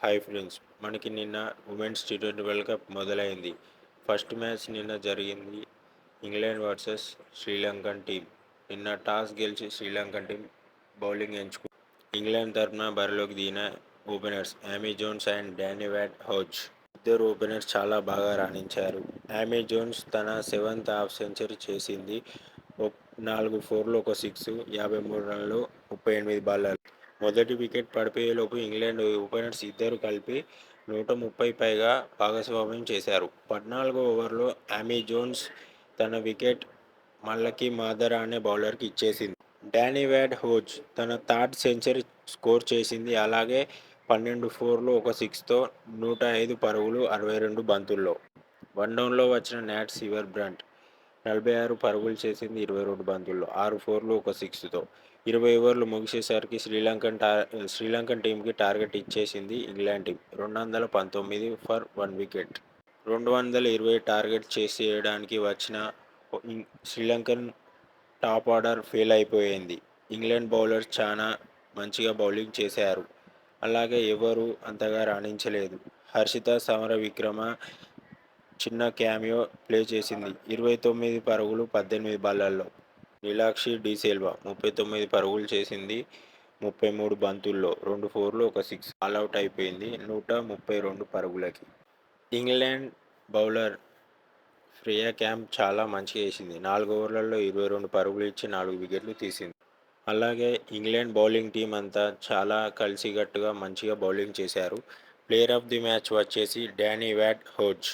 Hi friends, మనకి నిన్న women's టీ20 వరల్డ్ కప్ మొదలైంది. ఫస్ట్ మ్యాచ్ నిన్న జరిగింది. England versus Sri Lankan team. నిన్న టాస్ గెలిచి శ్రీలంకన్ టీం బౌలింగ్ ఎంచుకుంది. ఇంగ్లాండ్ తరఫున బరిలోకి దిగిన openers Amy Jones and Danni Wyatt Hodge. ఇద్దరు ఓపెనర్స్ చాలా బాగా రాణించారు. యామీ జోన్స్ తన 7th హాఫ్ సెంచరీ చేసింది. 4 4లు, 1 6, 53 రన్లు, 38 బాళ్లలో. మొదటి వికెట్ పడిపోయేలోపు ఇంగ్లాండ్ ఓపెనర్స్ ఇద్దరు కలిపి 130 పైగా భాగస్వామ్యం చేశారు. 14వ ఓవర్లో యామీ జోన్స్ తన వికెట్ మల్లకి మాదర అనే బౌలర్కి ఇచ్చేసింది. డానీ వాట్ హౌజ్ తన 3rd సెంచరీ స్కోర్ చేసింది. అలాగే 12 4లు, 1 6తో 105 పరుగులు 62 బంతుల్లో. వన్డౌన్లో వచ్చిన నాట్ సివర్ బ్రంట్ 46 పరుగులు చేసింది 22 బంతుల్లో, 6 4లు, 1 6తో. 20 ఓవర్లు ముగిసేసరికి శ్రీలంకన్ టీంకి టార్గెట్ ఇచ్చేసింది England team. 219 for 1 wicket. 220 target చేసేయడానికి వచ్చిన శ్రీలంకన్ టాప్ ఆర్డర్ ఫెయిల్ అయిపోయింది. ఇంగ్లాండ్ బౌలర్స్ చాలా మంచిగా బౌలింగ్ చేశారు. అలాగే ఎవరూ అంతగా రాణించలేదు. హర్షిత సమరవిక్రమ చిన్న క్యామియో ప్లే చేసింది. 29 పరుగులు 18 బాళ్లలో. నీలాక్షి డిసిల్వా 39 పరుగులు చేసింది 33 బంతుల్లో. 2 4లు, 1 6 ఆలౌట్ అయిపోయింది 132 పరుగులకి. ఇంగ్లాండ్ బౌలర్ ఫ్రేయా క్యాంప్ చాలా మంచిగా వేసింది. 4 ఓవర్లలో 22 పరుగులు ఇచ్చి 4 వికెట్లు తీసింది. అలాగే ఇంగ్లాండ్ బౌలింగ్ టీం అంతా చాలా కలిసికట్టుగా మంచిగా బౌలింగ్ చేశారు. ప్లేయర్ ఆఫ్ ది మ్యాచ్ వచ్చేసి డానీ వాట్ హౌజ్.